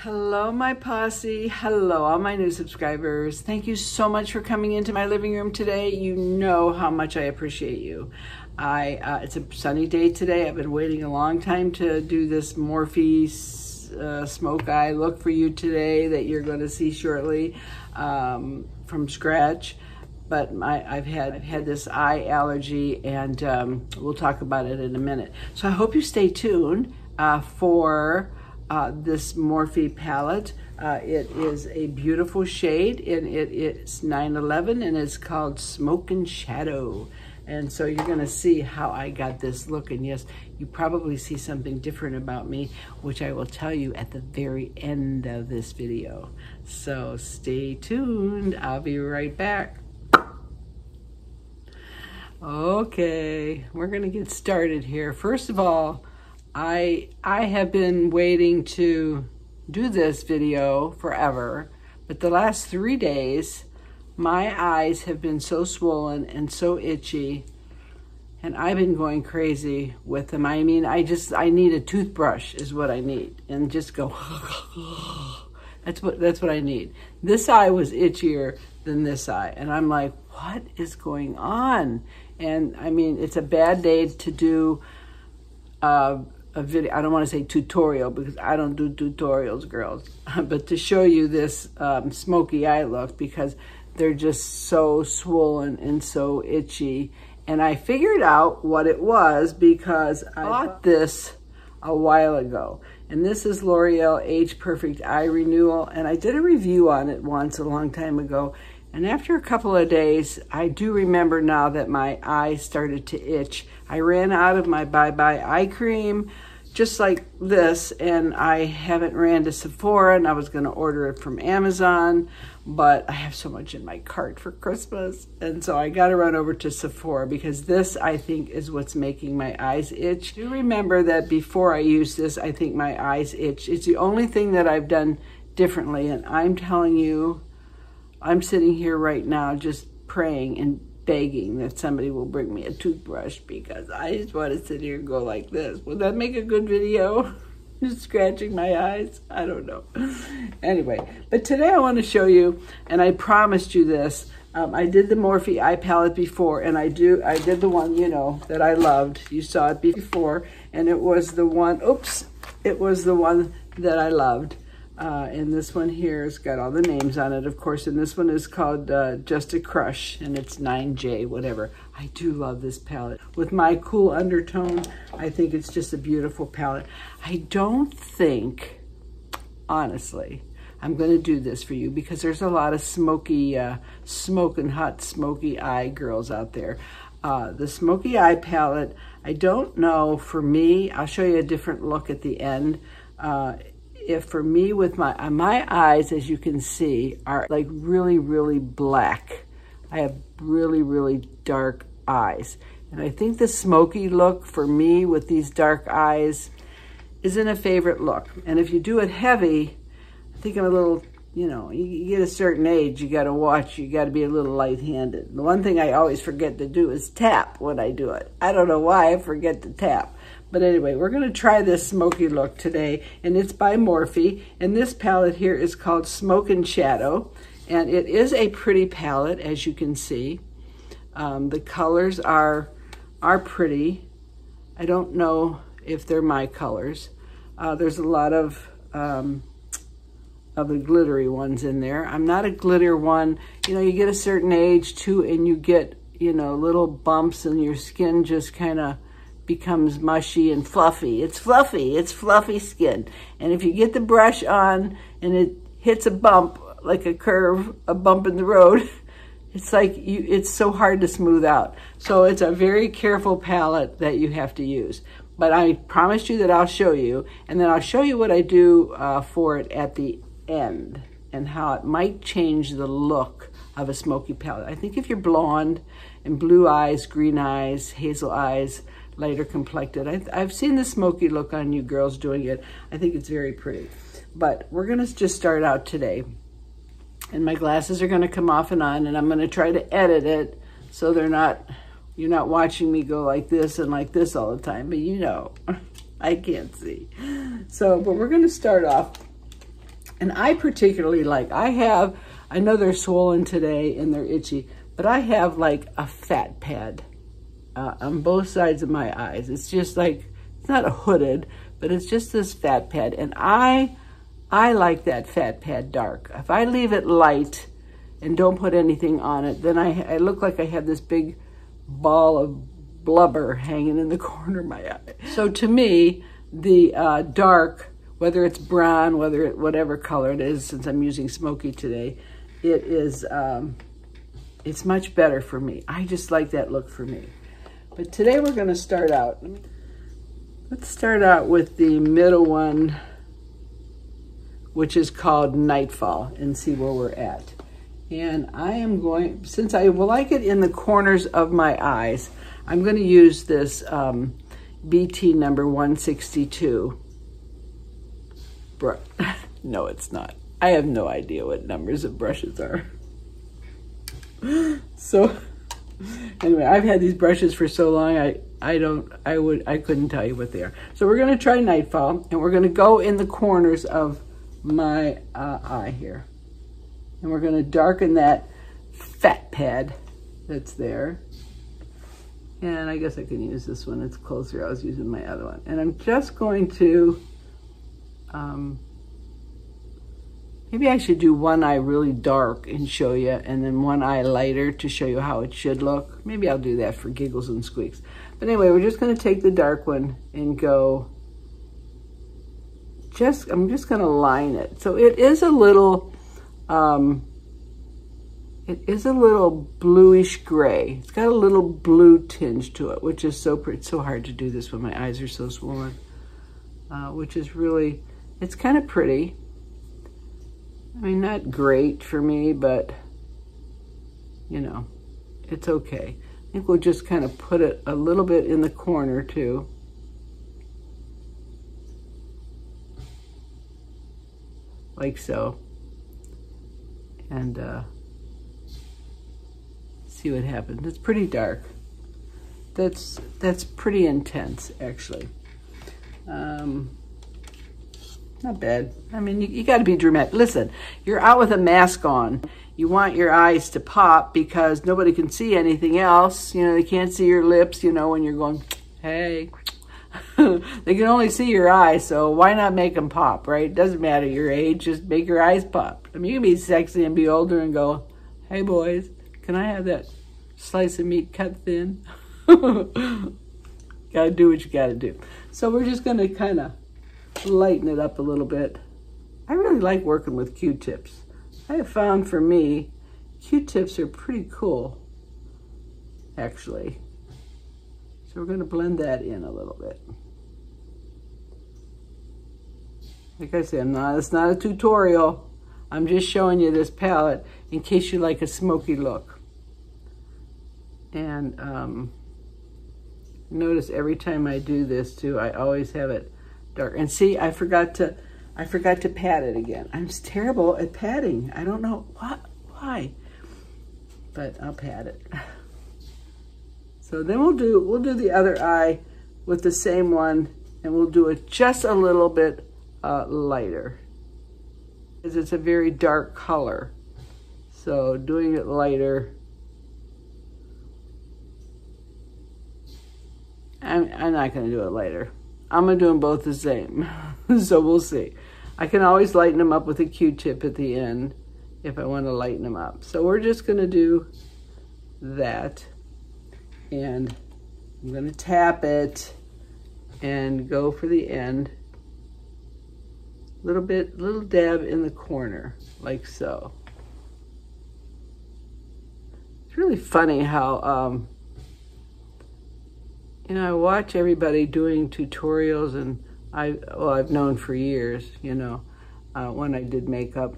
Hello, my posse. Hello, all my new subscribers. Thank you so much for coming into my living room today. You know how much I appreciate you. It's a sunny day today. I've been waiting a long time to do this Morphe smoke eye look for you today that you're going to see shortly from scratch. But I've had this eye allergy, and we'll talk about it in a minute. So I hope you stay tuned for this Morphe palette. It is a beautiful shade, and it's 911, and it's called Smoke and Shadow. And so you're gonna see how I got this look, and yes, you probably see something different about me, which I will tell you at the very end of this video. So stay tuned, I'll be right back. Okay, we're gonna get started here. First of all, I have been waiting to do this video forever, but the last 3 days, my eyes have been so swollen and so itchy, and I've been going crazy with them. I mean, I need a toothbrush is what I need, and just go, that's what I need. This eye was itchier than this eye, and I'm like, what is going on? And I mean, it's a bad day to do a video. I don't want to say tutorial because I don't do tutorials, girls, but to show you this smoky eye look, because they're just so swollen and so itchy. And I figured out what it was because I bought this a while ago. And this is L'Oreal Age Perfect Eye Renewal. And I did a review on it once a long time ago. And after a couple of days, I do remember now that my eyes started to itch. I ran out of my Bye Bye eye cream, just like this, and I haven't ran to Sephora, and I was gonna order it from Amazon, but I have so much in my cart for Christmas, and so I gotta run over to Sephora because this, I think, is what's making my eyes itch. Do remember that before I use this, I think my eyes itch. It's the only thing that I've done differently, and I'm telling you, I'm sitting here right now just praying and begging that somebody will bring me a toothbrush, because I just want to sit here and go like this. Would that make a good video? Just scratching my eyes? I don't know. Anyway, but today I want to show you, and I promised you this. I did the Morphe eye palette before, and I did the one, you know, that I loved. You saw it before, and it was the one, oops, it was the one that I loved. And this one here has got all the names on it, of course, and this one is called Just a Crush, and it's 9J, whatever. I do love this palette. With my cool undertone, I think it's just a beautiful palette. I don't think, honestly, I'm going to do this for you because there's a lot of smoky, smoking hot smoky eye girls out there. The smoky eye palette, I don't know, for me, I'll show you a different look at the end. If for me, with my eyes, as you can see, are like really, really black. I have really, really dark eyes. And I think the smoky look for me with these dark eyes isn't a favorite look. And if you do it heavy, I think I'm a little, you know, you get a certain age, you gotta watch, you gotta be a little light-handed. The one thing I always forget to do is tap when I do it. I don't know why I forget to tap. But anyway, we're going to try this smoky look today, and it's by Morphe, and this palette here is called Smoke and Shadow, and it is a pretty palette, as you can see. The colors are pretty. I don't know if they're my colors. There's a lot of the glittery ones in there. I'm not a glitter one. You know, you get a certain age too, and you get, you know, little bumps, and your skin just kind of becomes mushy and fluffy. It's fluffy skin. And if you get the brush on and it hits a bump, like a curve, a bump in the road, it's like it's so hard to smooth out. So it's a very careful palette that you have to use. But I promised you that I'll show you, and then I'll show you what I do for it at the end, and how it might change the look of a smoky palette. I think if you're blonde and blue eyes, green eyes, hazel eyes, lighter complected. I've seen the smoky look on you girls doing it. I think it's very pretty. But we're gonna just start out today. And my glasses are gonna come off and on, and I'm gonna try to edit it so you're not watching me go like this and like this all the time, but you know, I can't see. So, but we're gonna start off And I particularly like, I know they're swollen today and they're itchy, but I have like a fat pad on both sides of my eyes. It's just like, it's not a hooded, but it's just this fat pad. And I like that fat pad dark. If I leave it light and don't put anything on it, then I look like I have this big ball of blubber hanging in the corner of my eye. So to me, the dark, whether it's brown, whatever color it is, since I'm using smoky today, it is, it's much better for me. I just like that look for me. But today we're gonna start out. Let's start out with the middle one, which is called Nightfall, and see where we're at. And I am going, since I like it in the corners of my eyes, I'm gonna use this BT number 162. No, it's not. I have no idea what numbers of brushes are. So anyway, I've had these brushes for so long, I couldn't tell you what they are. So we're gonna try Nightfall, and we're gonna go in the corners of my eye here. And we're gonna darken that fat pad that's there. And I guess I can use this one, it's closer. I was using my other one. And I'm just going to, maybe I should do one eye really dark and show you, and then one eye lighter to show you how it should look. Maybe I'll do that for giggles and squeaks. But anyway, we're just gonna take the dark one and go, I'm just gonna line it. So it is a little, bluish gray. It's got a little blue tinge to it, which is so pretty. It's so hard to do this when my eyes are so swollen, which is really, it's kind of pretty. I mean, not great for me, but you know, it's okay. I think we'll just kind of put it a little bit in the corner too. Like so. And see what happens. It's pretty dark. That's pretty intense, actually. Not bad. I mean, you got to be dramatic. Listen, you're out with a mask on. You want your eyes to pop because nobody can see anything else. You know, they can't see your lips, you know, when you're going, hey. They can only see your eyes, so why not make them pop, right? It doesn't matter your age, just make your eyes pop. I mean, you can be sexy and be older and go, hey boys, can I have that slice of meat cut thin? Gotta do what you gotta do. So we're just gonna kind of lighten it up a little bit. I really like working with Q-tips. I have found for me, Q-tips are pretty cool, actually. So we're gonna blend that in a little bit. Like I said, it's not a tutorial. I'm just showing you this palette in case you like a smoky look. And notice every time I do this too, I always have it dark. And see, I forgot to pat it again. I'm just terrible at patting. I don't know why, but I'll pat it. So then we'll do the other eye with the same one, and we'll do it just a little bit lighter, because it's a very dark color. So doing it lighter, I'm not going to do it lighter. I'm going to do them both the same. So we'll see. I can always lighten them up with a Q-tip at the end if I want to lighten them up. So we're just going to do that. And I'm going to tap it and go for the end. Little dab in the corner, like so. It's really funny how, you know, I watch everybody doing tutorials, and I've known for years, you know, when I did makeup,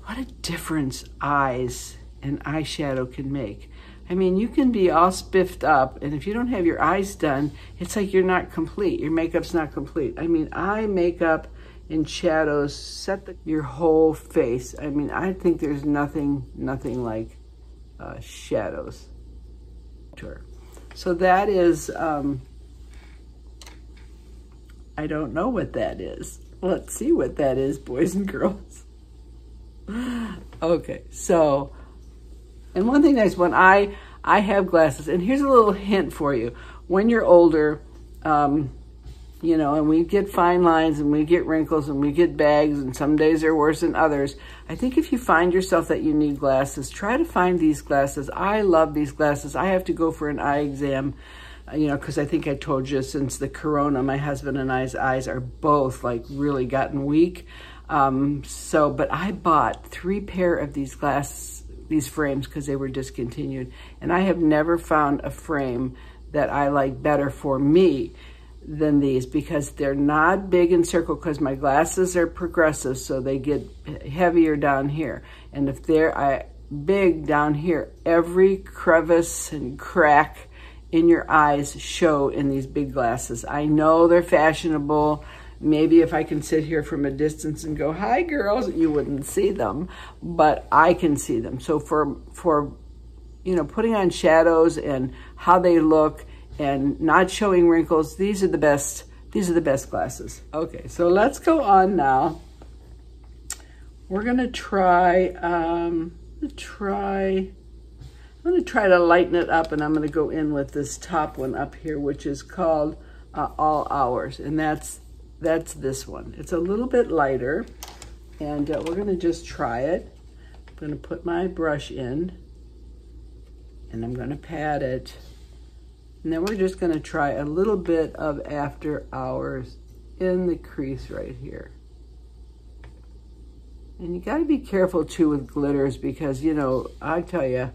what a difference eyes and eyeshadow can make. I mean, you can be all spiffed up, and if you don't have your eyes done, it's like you're not complete. Your makeup's not complete. I mean, eye makeup and shadows set your whole face. I mean, I think there's nothing like shadows. So that is, I don't know what that is. Let's see what that is, boys and girls. Okay, so, and one thing nice, when I have glasses, and here's a little hint for you. When you're older, you know, and we get fine lines and we get wrinkles and we get bags, and some days are worse than others. I think if you find yourself that you need glasses, try to find these glasses. I love these glasses. I have to go for an eye exam, you know, because I think I told you since the corona, my husband and I's eyes are both like really gotten weak. But I bought 3 pair of these these frames because they were discontinued. And I have never found a frame that I like better for me than these, because they're not big and circle, because my glasses are progressive, so they get heavier down here. And if they're big down here, every crevice and crack in your eyes show in these big glasses. I know they're fashionable. Maybe if I can sit here from a distance and go, hi girls, you wouldn't see them, but I can see them. So for you know, putting on shadows and how they look and not showing wrinkles, these are the best glasses. Okay, so let's go on now. We're gonna try, I'm gonna try to lighten it up, and I'm gonna go in with this top one up here, which is called All Hours, and that's this one. It's a little bit lighter, and we're gonna just try it. I'm gonna put my brush in, and I'm gonna pat it. And then we're just gonna try a little bit of After Hours in the crease right here. And you gotta be careful too with glitters, because, you know, I tell you,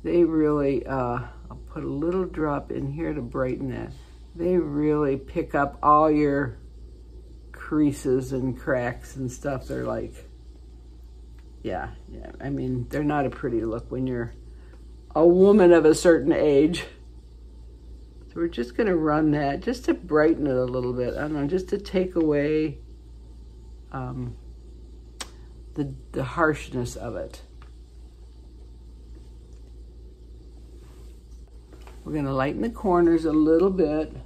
they really, I'll put a little drop in here to brighten that. They really pick up all your creases and cracks and stuff. They're like, yeah, I mean, they're not a pretty look when you're a woman of a certain age. So we're just gonna run that just to brighten it a little bit. I don't know, just to take away the harshness of it. We're gonna lighten the corners a little bit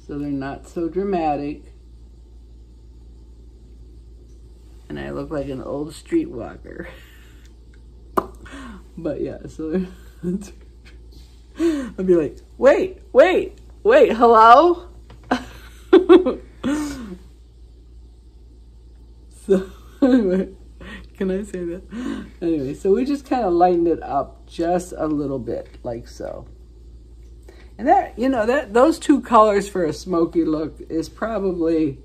so they're not so dramatic. And I look like an old streetwalker. But yeah, so I'll be like, wait, hello? So anyway, can I say that? Anyway, so we just kind of lightened it up just a little bit, like so. And that, you know, those 2 colors for a smoky look is probably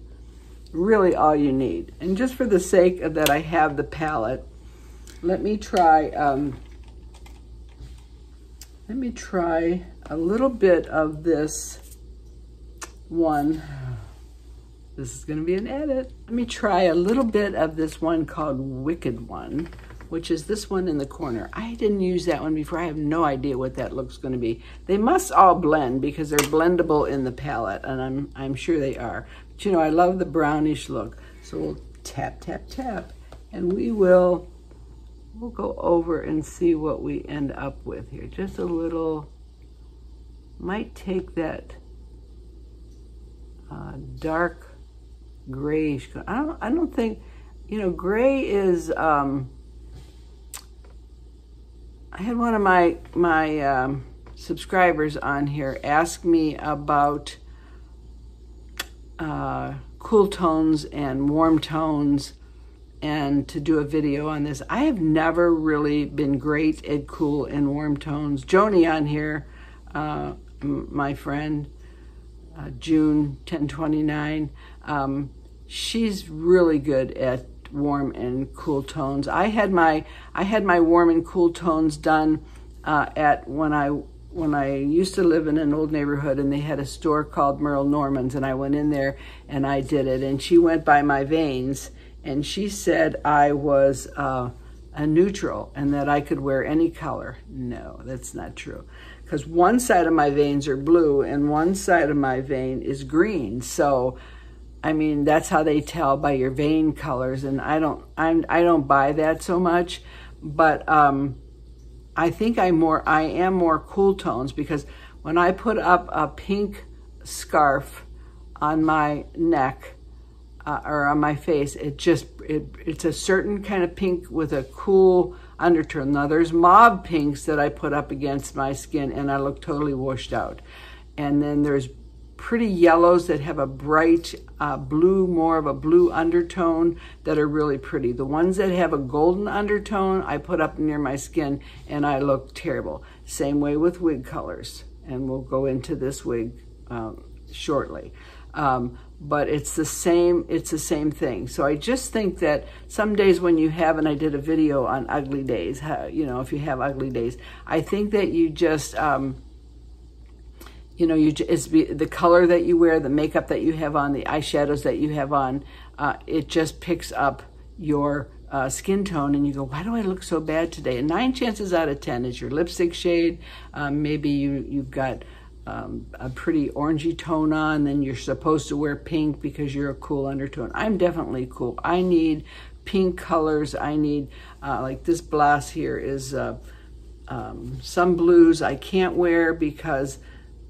really all you need. And just for the sake of that I have the palette, let me try a little bit of this one. This is gonna be an edit. Let me try a little bit of this one called Wicked One, which is this one in the corner. I didn't use that one before. I have no idea what that looks gonna be. They must all blend because they're blendable in the palette, and I'm sure they are. But you know, I love the brownish look. So we'll tap, tap, tap, and we'll go over and see what we end up with here. Just a little, might take that dark grayish. I don't think, you know, gray is, I had one of my subscribers on here ask me about cool tones and warm tones, and to do a video on this. I have never really been great at cool and warm tones. Joni on here, my friend, June 1029, she's really good at warm and cool tones. I had my warm and cool tones done when I used to live in an old neighborhood, and they had a store called Merle Norman's, and I went in there and I did it, and she went by my veins, and she said I was a neutral and that I could wear any color. No, that's not true, because one side of my veins are blue and one side of my vein is green. So I mean, that's how they tell by your vein colors, and I don't buy that so much. But I think I am more cool tones, because when I put up a pink scarf on my neck, or on my face, it's a certain kind of pink with a cool undertone. Now there's mauve pinks that I put up against my skin and I look totally washed out. And then there's pretty yellows that have a bright blue, more of a blue undertone that are really pretty. The ones that have a golden undertone, I put up near my skin and I look terrible. Same way with wig colors. And we'll go into this wig shortly. But it's the same thing. So I just think that some days when you have, and I did a video on ugly days, how, you know, if you have ugly days, I think that you just, you know, the color that you wear, the makeup that you have on, the eyeshadows that you have on, it just picks up your skin tone and you go, why do I look so bad today? And 9 chances out of 10 is your lipstick shade. Maybe you've got a pretty orangey tone on, then you're supposed to wear pink because you're a cool undertone. I'm definitely cool. I need pink colors. I need, like this blouse here is some blues I can't wear because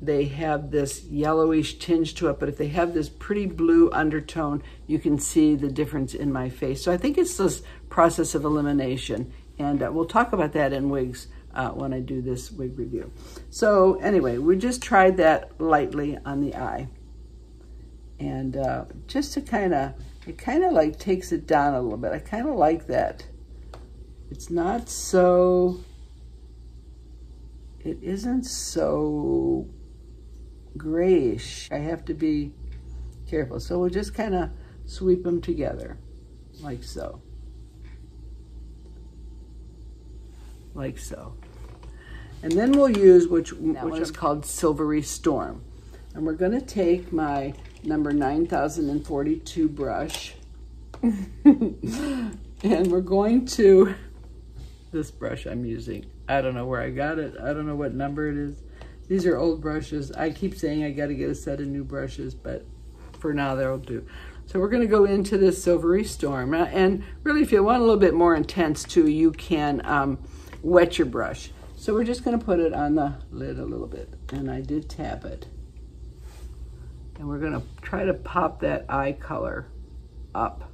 they have this yellowish tinge to it, but if they have this pretty blue undertone, you can see the difference in my face. So I think it's this process of elimination, and we'll talk about that in wigs when I do this wig review. So anyway, we just tried that lightly on the eye. And just to it kind of like takes it down a little bit. I kind of like that. It's not so, it isn't so grayish. I have to be careful. So we'll just kind of sweep them together like so. Like so. And then we'll use, which is called Silvery Storm. And we're going to take my number 9042 brush. And we're going to, this brush I'm using, I don't know where I got it. I don't know what number it is. These are old brushes. I keep saying I got to get a set of new brushes, but for now they'll do. So we're going to go into this Silvery Storm. And really, if you want a little bit more intense too, you can wet your brush. So we're just going to put it on the lid a little bit. And I did tap it. And we're going to try to pop that eye color up.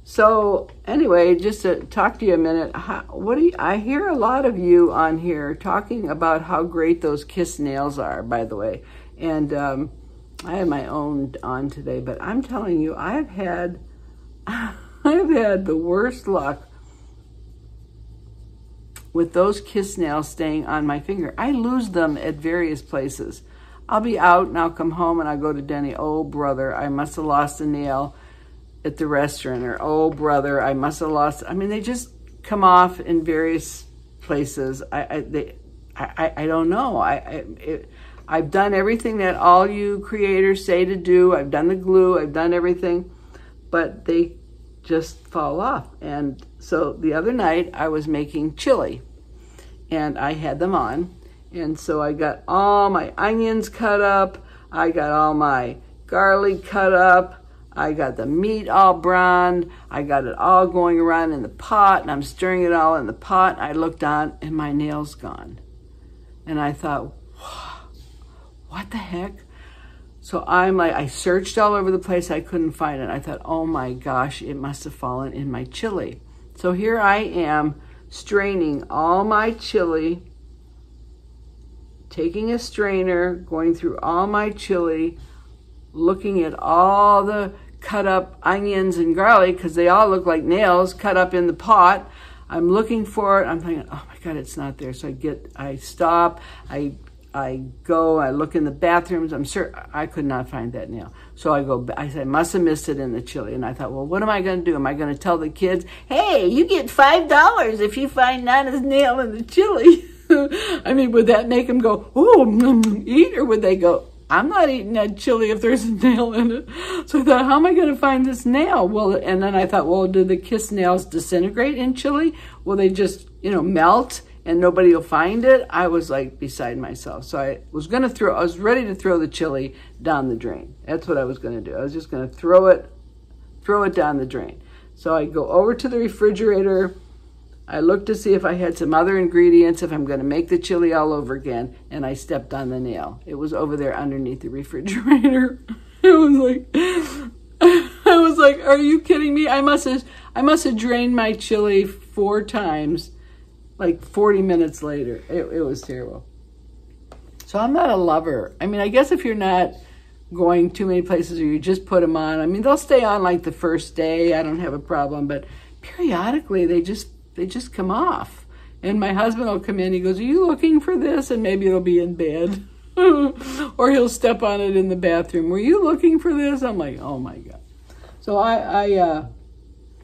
So anyway, just to talk to you a minute, I hear a lot of you on here talking about how great those kiss nails are, by the way. And I had my own on today, but I'm telling you, I've had the worst luck with those kiss nails staying on my finger. I lose them at various places. I'll be out and I'll come home and I'll go to Denny. Oh, brother, I must have lost a nail at the restaurant. Or, oh, brother, I must have lost. I mean, they just come off in various places. I don't know. I've done everything that all you creators say to do. I've done the glue. I've done everything. But they just fall off. And so the other night I was making chili and I had them on. And so I got all my onions cut up. I got all my garlic cut up. I got the meat all browned. I got it all going around in the pot and I'm stirring it all in the pot. I looked on and my nail's gone. And I thought, what the heck? So I'm like, I searched all over the place. I couldn't find it. I thought, oh my gosh, it must have fallen in my chili. So here I am straining all my chili, taking a strainer, going through all my chili, looking at all the cut up onions and garlic because they all look like nails cut up in the pot. I'm looking for it. I'm thinking, oh my God, it's not there. So I stop, I go, I look in the bathrooms. I'm sure I could not find that nail. So I said, I must have missed it in the chili. And I thought, well, what am I going to do? Am I going to tell the kids, hey, you get $5 if you find Nana's nail in the chili? I mean, would that make them go, oh, eat? Or would they go, I'm not eating that chili if there's a nail in it. So I thought, how am I going to find this nail? Well, and then I thought, well, do the kiss nails disintegrate in chili? Will they just, melt and nobody will find it? I was like beside myself. So I was ready to throw the chili down the drain. That's what I was going to do. I was just going to throw it down the drain. So I go over to the refrigerator, I looked to see if I had some other ingredients, if I'm going to make the chili all over again, and I stepped on the nail. It was over there underneath the refrigerator. I was like, are you kidding me? I must have drained my chili 4 times, like 40 minutes later. It was terrible. So I'm not a lover. I mean, I guess if you're not going too many places or you just put them on, I mean, they'll stay on like the first day. I don't have a problem, but periodically they just come off. And my husband will come in, he goes, are you looking for this? And maybe it'll be in bed. Or he'll step on it in the bathroom. Were you looking for this? I'm like, oh my God. So I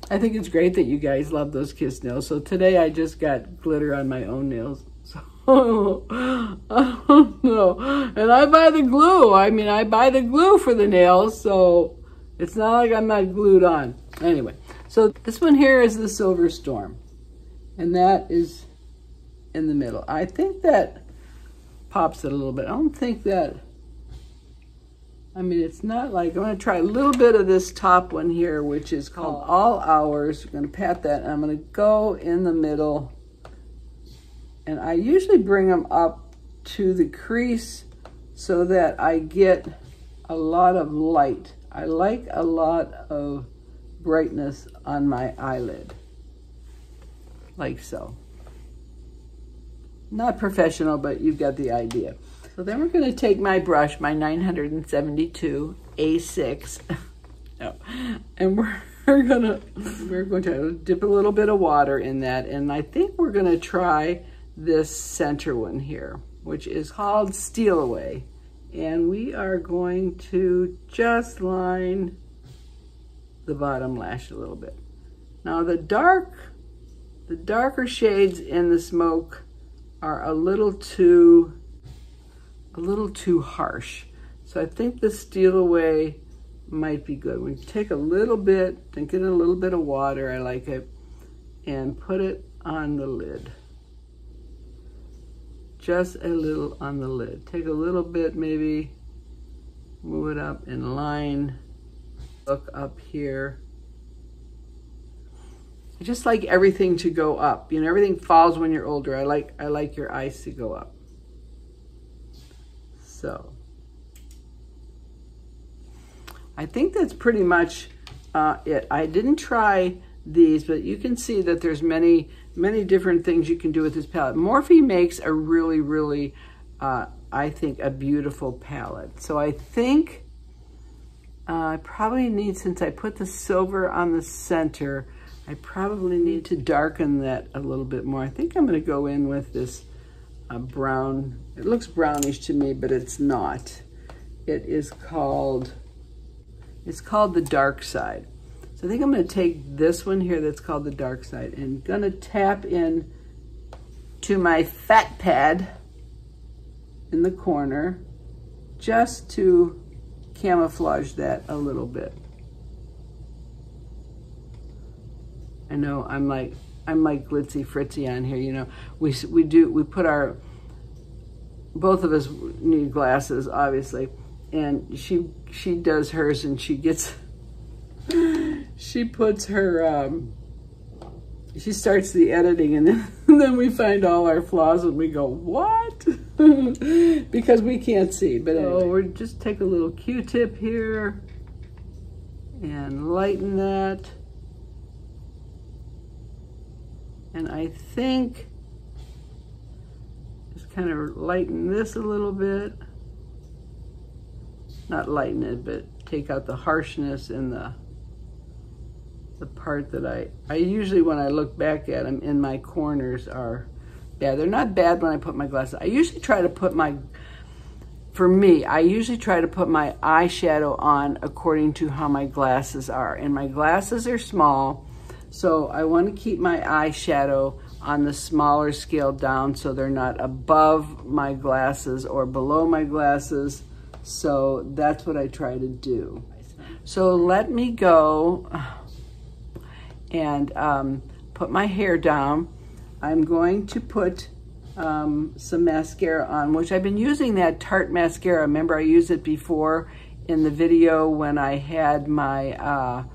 think it's great that you guys love those kiss nails. So today I just got glitter on my own nails. So, no. And I buy the glue. I mean, I buy the glue for the nails, so it's not like I'm not glued on. Anyway, so this one here is the Silvery Storm. And that is in the middle. I think that pops it a little bit. I don't think that, I mean, it's not like, I'm going to try a little bit of this top one here, which is called All Hours. We're going to pat that, and I'm going to go in the middle. And I usually bring them up to the crease so that I get a lot of light. I like a lot of brightness on my eyelid, like so. Not professional, but you've got the idea. So then we're going to take my brush, my 972 A6, and we're going to dip a little bit of water in that, and I think we're going to try this center one here, which is called Steal Away, and we are going to just line the bottom lash a little bit. Now the darker shades in the smoke are a little too harsh. So I think the Steal Away might be good. We take a little bit, then get a little bit of water, I like it, and put it on the lid. Just a little on the lid. Take a little bit, maybe move it up in line. Look up here. I just like everything to go up. You know, everything falls when you're older. I like your eyes to go up. So I think that's pretty much it. I didn't try these, but you can see that there's many different things you can do with this palette. Morphe makes a really, I think, a beautiful palette. So I think I probably need, since I put the silver on the center, I probably need to darken that a little bit more. I think I'm going to go in with this brown. It looks brownish to me, but it's not. It is called, it's called the Dark Side. So I think I'm going to take this one here that's called the Dark Side and going to tap in to my fat pad in the corner just to camouflage that a little bit. I know I'm like Glitzy Fritzy on here, you know. We put our, both of us need glasses, obviously, and she does hers, and she gets, she puts her, she starts the editing, and then we find all our flaws and we go, what? Because we can't see. But anyway, we'll just take a little Q-tip here and lighten that. And I think just kind of lighten this a little bit. Not lighten it, but take out the harshness in the part that I usually, when I look back at them, in my corners are bad. They're not bad when I put my glasses. I usually try to put my, for me, I usually try to put my eyeshadow on according to how my glasses are. And my glasses are small, so I want to keep my eyeshadow on the smaller scale down so they're not above my glasses or below my glasses. So that's what I try to do. So let me go and put my hair down. I'm going to put some mascara on, which I've been using that Tarte mascara. Remember, I used it before in the video when I had my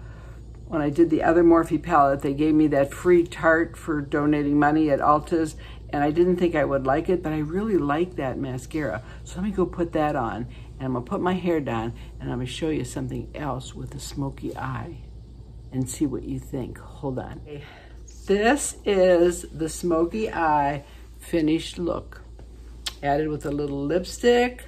when I did the other Morphe palette, they gave me that free Tarte for donating money at Ulta's, and I didn't think I would like it, but I really like that mascara. So let me go put that on, and I'm gonna put my hair down, and I'm gonna show you something else with a smoky eye and see what you think. Hold on. This is the smoky eye finished look. Added with a little lipstick.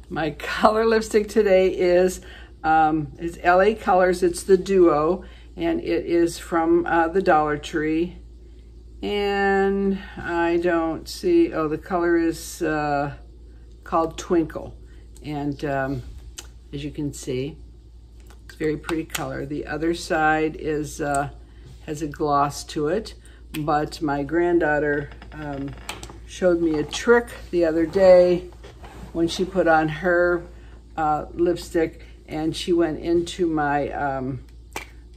My color lipstick today is LA Colors. It's the Duo, and it is from the Dollar Tree. And I don't see, oh, the color is called Twinkle. And as you can see, it's a very pretty color. The other side is has a gloss to it, but my granddaughter showed me a trick the other day when she put on her lipstick, and she went into my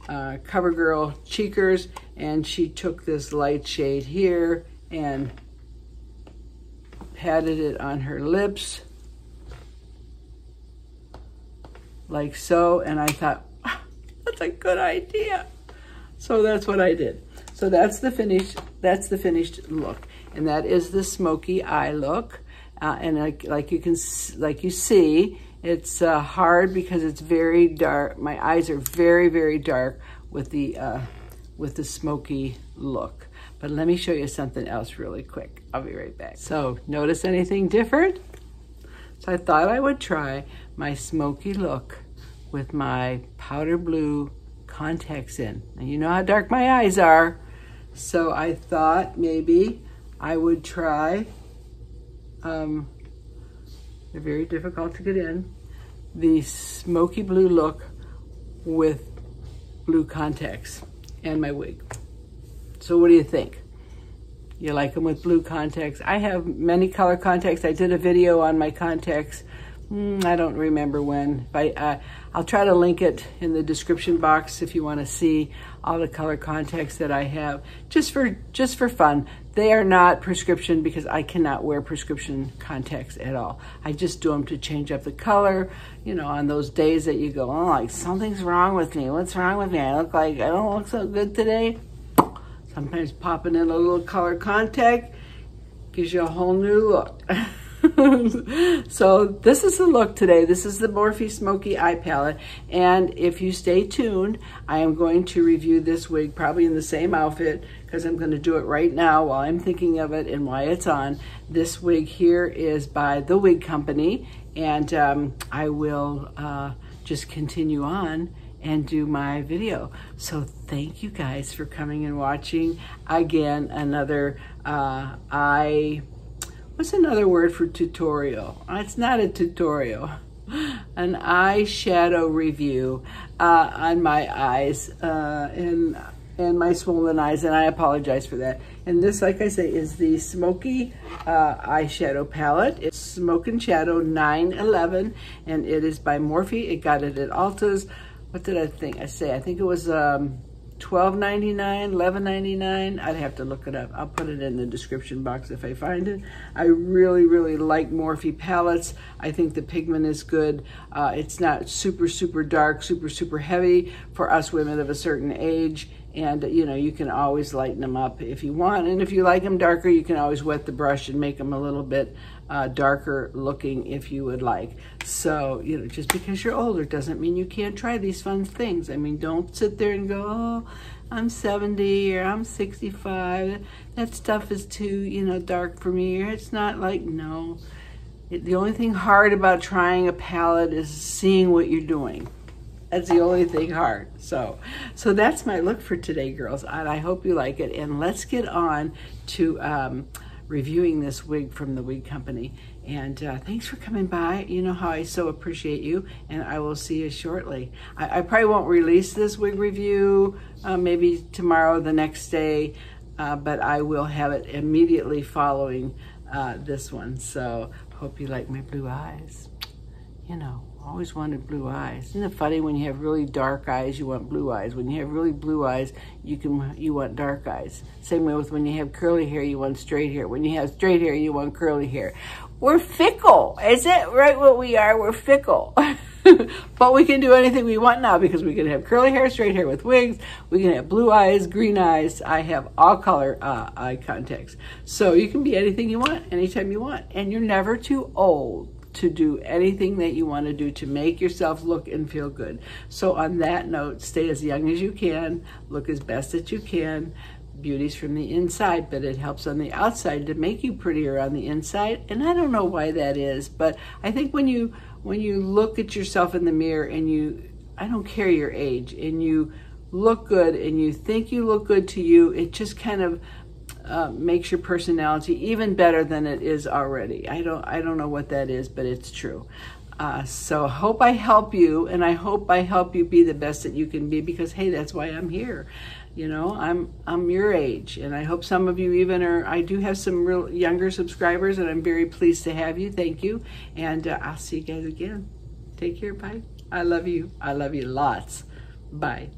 CoverGirl Cheekers, and she took this light shade here and patted it on her lips like so, and I thought, ah, that's a good idea. So that's what I did. So that's the finished look, and that is the smoky eye look. And like you see, it's hard because it's very dark. My eyes are very, very dark with the smoky look. But let me show you something else really quick. I'll be right back. So notice anything different? So I thought I would try my smoky look with my powder blue contacts in. And you know how dark my eyes are. So I thought maybe I would try, they're very difficult to get in, the smoky blue look with blue contacts and my wig. So what do you think? You like them with blue contacts? I have many color contacts. I did a video on my contacts. I don't remember when. I'll try to link it in the description box if you want to see all the color contacts that I have, just for fun. They are not prescription because I cannot wear prescription contacts at all. I just do them to change up the color, you know, on those days that you go, oh, like something's wrong with me. What's wrong with me? I don't look so good today. Sometimes popping in a little color contact gives you a whole new look. So this is the look today. This is the Morphe Smoky Eye Palette. And if you stay tuned, I am going to review this wig probably in the same outfit because I'm going to do it right now while I'm thinking of it and why it's on. This wig here is by The Wig Company, and I will just continue on and do my video. So thank you guys for coming and watching. Again, another what's another word for tutorial? It's not a tutorial. An eyeshadow review on my eyes and my swollen eyes, and I apologize for that. And this, like I say, is the Smoky eyeshadow palette. It's Smoke and Shadow 911, and it is by Morphe. It got it at Ulta's. What did I think? I think it was $12.99, $11.99. I'd have to look it up. I'll put it in the description box if I find it. I really, really like Morphe palettes. I think the pigment is good. It's not super, super dark, super, super heavy for us women of a certain age. And, you know, you can always lighten them up if you want. And if you like them darker, you can always wet the brush and make them a little bit darker looking if you would like. So, you know, just because you're older doesn't mean you can't try these fun things. I mean, don't sit there and go, oh, I'm 70 or I'm 65. That stuff is too, you know, dark for me. Or it's not like, no. The only thing hard about trying a palette is seeing what you're doing. That's the only thing hard. So that's my look for today, girls. And I hope you like it. And let's get on to reviewing this wig from the Wig Company. And thanks for coming by. You know how I so appreciate you. And I will see you shortly. I probably won't release this wig review maybe tomorrow, the next day. But I will have it immediately following this one. So hope you like my blue eyes. You know, always wanted blue eyes. Isn't it funny, when you have really dark eyes, you want blue eyes. When you have really blue eyes, you want dark eyes. Same way with when you have curly hair, you want straight hair. When you have straight hair, you want curly hair. We're fickle. Is it right what we are? We're fickle. But we can do anything we want now because we can have curly hair, straight hair with wigs. We can have blue eyes, green eyes. I have all color eye contacts. So you can be anything you want, anytime you want. And you're never too old to do anything that you want to do to make yourself look and feel good. So on that note, stay as young as you can, look as best that you can. Beauty's from the inside, but it helps on the outside to make you prettier on the inside. And I don't know why that is, but I think when you look at yourself in the mirror and I don't care your age, and you look good and you think you look good to you, it just kind of makes your personality even better than it is already. I don't know what that is, but it's true. So I hope I help you, and I hope I help you be the best that you can be, because hey, that's why I'm here. You know, I'm your age, and I hope some of you even are. I do have some real younger subscribers, and I'm very pleased to have you. Thank you, and I'll see you guys again. Take care. Bye. I love you. I love you lots. Bye.